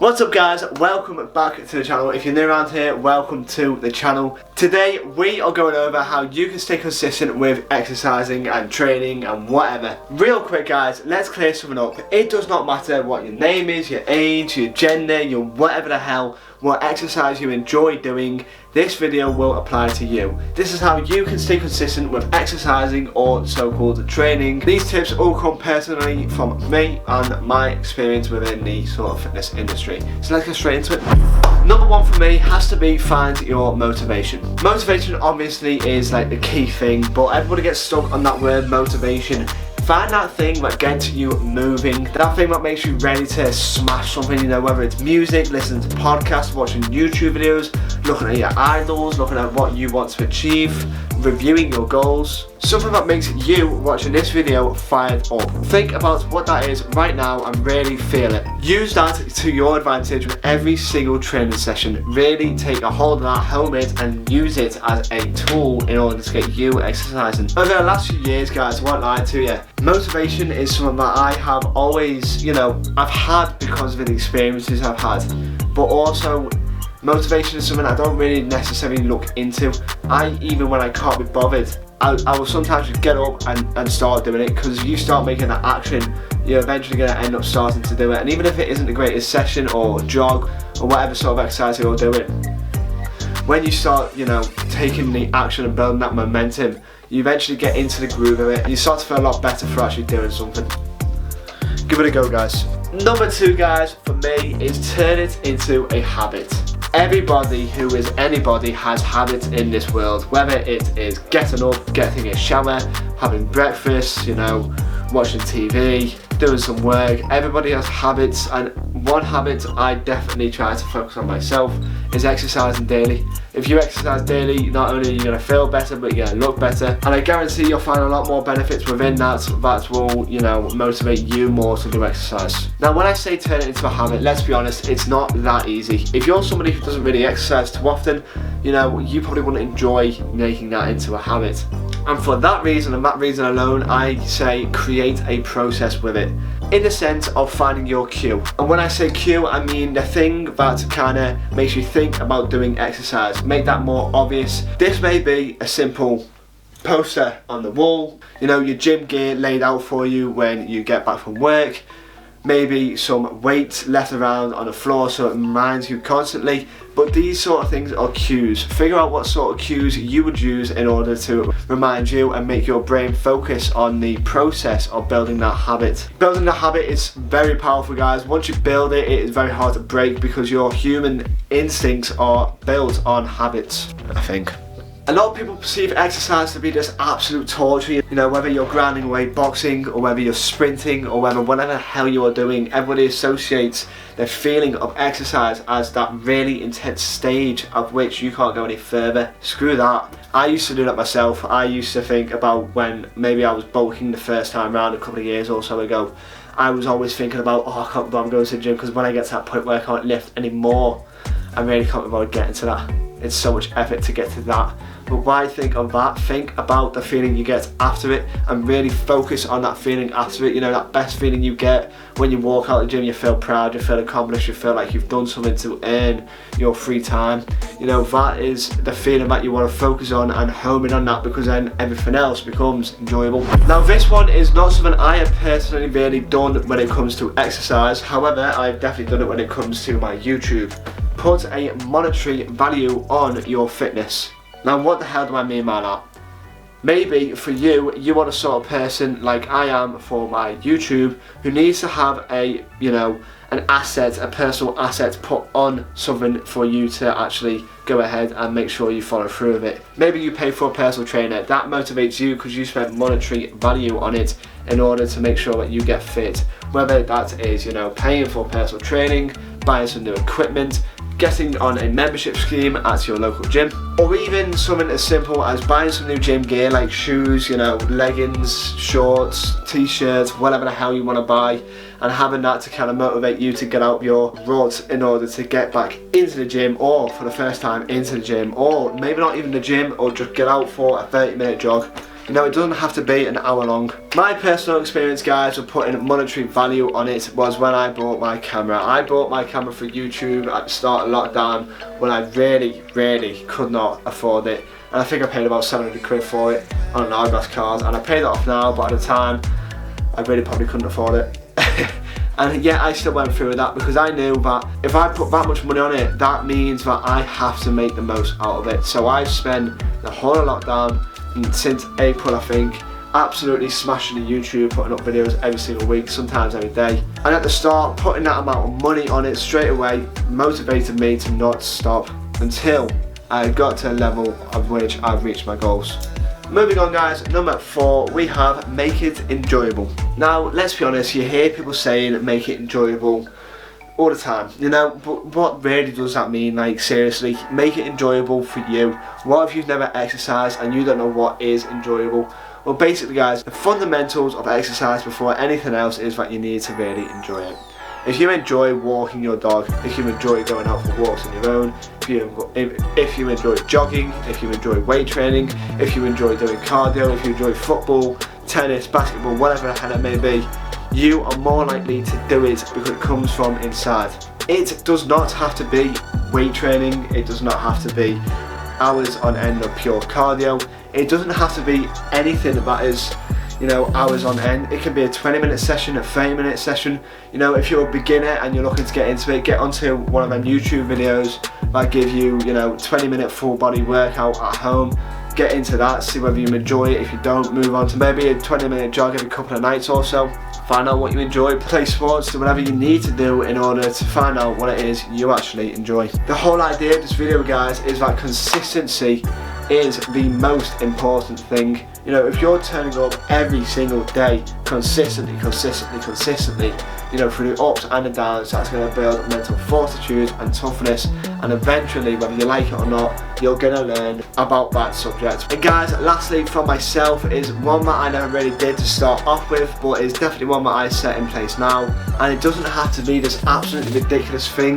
What's up guys, welcome back to the channel. If you're new around here, welcome to the channel. Today we are going over how you can stay consistent with exercising and training and whatever. Real quick guys, let's clear something up. It does not matter what your name is, your age, your gender, your whatever the hell, what exercise you enjoy doing, this video will apply to you. This is how you can stay consistent with exercising or so-called training. These tips all come personally from me and my experience within the sort of fitness industry. So let's get straight into it. Number one for me has to be find your motivation. Motivation obviously is like the key thing, but everybody gets stuck on that word motivation. Find that thing that gets you moving, that thing that makes you ready to smash something, you know, whether it's music, listening to podcasts, watching YouTube videos, looking at your idols, looking at what you want to achieve, reviewing your goals. Something that makes you watching this video fired up. Think about what that is right now and really feel it. Use that to your advantage with every single training session. Really take a hold of that, hone it, and use it as a tool in order to get you exercising. Over the last few years guys, I won't lie to you, motivation is something that I have always, I've had because of the experiences I've had, but also motivation is something I don't really necessarily look into. Even when I can't be bothered, I will sometimes just get up and start doing it, because you start making that action, you're eventually going to end up starting to do it. And even if it isn't the greatest session or jog or whatever sort of exercise you're doing, when you start, taking the action and building that momentum, you eventually get into the groove of it and you start to feel a lot better for actually doing something. Give it a go guys. Number two guys, for me, is turn it into a habit. Everybody who is anybody has habits in this world, whether it is getting up, getting a shower, having breakfast, watching TV, doing some work. Everybody has habits, and one habit I definitely try to focus on myself is exercising daily. If you exercise daily, not only are you going to feel better, but you're going to look better, and I guarantee you'll find a lot more benefits within that will motivate you more to do exercise. Now when I say turn it into a habit, let's be honest, it's not that easy. If you're somebody who doesn't really exercise too often, you probably wouldn't enjoy making that into a habit. And for that reason and that reason alone, I say create a process with it, in the sense of finding your cue. And when I say cue, I mean the thing that kind of makes you think about doing exercise. Make that more obvious. This may be a simple poster on the wall, your gym gear laid out for you when you get back from work, maybe some weights left around on the floor so it reminds you constantly. But these sort of things are cues. Figure out what sort of cues you would use in order to remind you and make your brain focus on the process of building that habit. Building the habit is very powerful guys. Once you build it, it is very hard to break, because your human instincts are built on habits, I think. A lot of people perceive exercise to be this absolute torture, whether you're grinding away boxing or whether you're sprinting or whatever the hell you are doing. Everybody associates the feeling of exercise as that really intense stage of which you can't go any further. Screw that. I used to do that myself. I used to think about when maybe I was bulking the first time around a couple of years or so ago. I was always thinking about, I can't bother going to the gym, because when I get to that point where I can't lift anymore, I really can't bother getting to that. It's so much effort to get to that. But why think of that? Think about the feeling you get after it, and really focus on that feeling after it. That best feeling you get when you walk out of the gym. You feel proud, you feel accomplished, you feel like you've done something to earn your free time. That is the feeling that you want to focus on and home in on that, because then everything else becomes enjoyable. Now this one is not something I have personally really done when it comes to exercise. However, I've definitely done it when it comes to my YouTube. Put a monetary value on your fitness. Now what the hell do I mean by that? Maybe for you, you are the sort of person like I am for my YouTube, who needs to have an asset, a personal asset put on something for you to actually go ahead and make sure you follow through with it. Maybe you pay for a personal trainer. That motivates you because you spent monetary value on it in order to make sure that you get fit. Whether that is, paying for personal training, buying some new equipment, getting on a membership scheme at your local gym, or even something as simple as buying some new gym gear like shoes, leggings, shorts, t-shirts, whatever the hell you want to buy, and having that to kind of motivate you to get out your rut in order to get back into the gym, or for the first time into the gym, or maybe not even the gym, or just get out for a 30-minute jog. You know, it doesn't have to be an hour long. My personal experience, guys, with putting monetary value on it was when I bought my camera. I bought my camera for YouTube at the start of lockdown when I really could not afford it. And I think I paid about 700 quid for it on an Argos card, and I paid it off now, but at the time I really probably couldn't afford it. And yeah, I still went through with that because I knew that if I put that much money on it, that means that I have to make the most out of it. So I've spent the whole of lockdown, since April I think, absolutely smashing the YouTube, putting up videos every single week, sometimes every day. And at the start, putting that amount of money on it straight away motivated me to not stop until I got to a level of which I've reached my goals. Moving on, guys, number 4, we have make it enjoyable. Now, let's be honest, you hear people saying make it enjoyable all the time, you know, but what really does that mean? Like, seriously, make it enjoyable for you. What if you've never exercised and you don't know what is enjoyable? Well, basically, guys, the fundamentals of exercise before anything else is that you need to really enjoy it. If you enjoy walking your dog, if you enjoy going out for walks on your own, if you enjoy jogging, if you enjoy weight training, if you enjoy doing cardio, if you enjoy football, tennis, basketball, whatever the hell it may be, you are more likely to do it because it comes from inside. It does not have to be weight training, it does not have to be hours on end of pure cardio, it doesn't have to be anything that is, you know, hours on end. It can be a 20-minute session, a 30-minute session. You know, if you're a beginner and you're looking to get into it, get onto one of them YouTube videos that give you, you know, 20-minute full body workout at home. Get into that, see whether you enjoy it. If you don't, move on to maybe a 20-minute jog every couple of nights or so. Find out what you enjoy, play sports, do whatever you need to do in order to find out what it is you actually enjoy. The whole idea of this video, guys, is that consistency is the most important thing. You know, if you're turning up every single day, consistently, you know, through the ups and the downs, that's going to build mental fortitude and toughness, and eventually, whether you like it or not, you're going to learn about that subject. And guys, lastly from myself is one that I never really did to start off with, but it's definitely one that I set in place now, and it doesn't have to be this absolutely ridiculous thing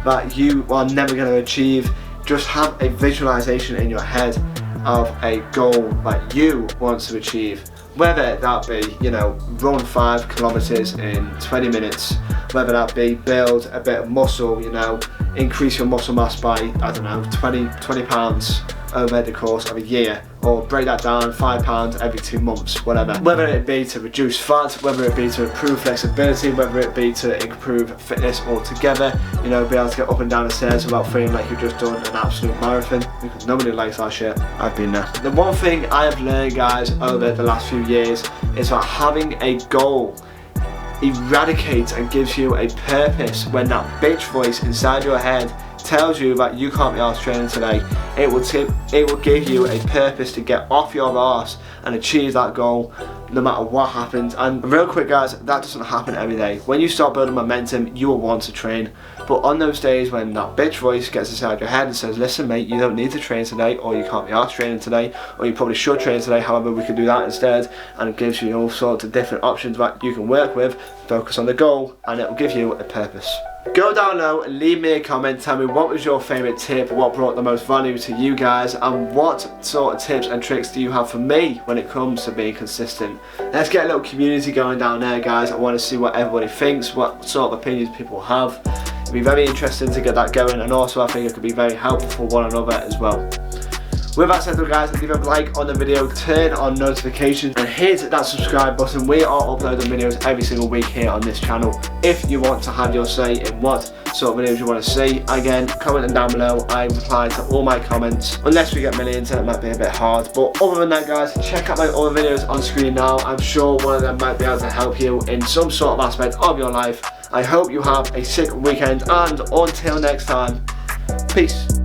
that you are never going to achieve. Just have a visualization in your head of a goal that you want to achieve. Whether that be, you know, run 5 kilometers in 20 minutes, whether that be build a bit of muscle, you know, increase your muscle mass by, I don't know, 20 pounds over the course of a year, or break that down 5 pounds every 2 months, whatever. Whether it be to reduce fat, whether it be to improve flexibility, whether it be to improve fitness altogether, you know, be able to get up and down the stairs without feeling like you've just done an absolute marathon, because nobody likes that shit. I've been there. The one thing I have learned, guys, over the last few years is that having a goal eradicates and gives you a purpose. When that bitch voice inside your head tells you that you can't be arse training today, it will give you a purpose to get off your arse and achieve that goal no matter what happens. And real quick, guys, that doesn't happen every day. When you start building momentum, you will want to train, but on those days when that bitch voice gets inside your head and says, listen mate, you don't need to train today, or you can't be arse training today, or you probably should train today, however we can do that instead, and it gives you all sorts of different options that you can work with. Focus on the goal and it will give you a purpose. Go down below and leave me a comment, tell me what was your favourite tip, what brought the most value to you guys, and what sort of tips and tricks do you have for me when it comes to being consistent. Let's get a little community going down there, guys. I want to see what everybody thinks, what sort of opinions people have. It'd be very interesting to get that going, and also I think it could be very helpful for one another as well. With that said though, guys, leave a like on the video, turn on notifications and hit that subscribe button. We are uploading videos every single week here on this channel. If you want to have your say in what sort of videos you want to see, again, comment them down below. I reply to all my comments, unless we get millions, and it might be a bit hard. But other than that, guys, check out my other videos on screen now. I'm sure one of them might be able to help you in some sort of aspect of your life. I hope you have a sick weekend, and until next time, peace.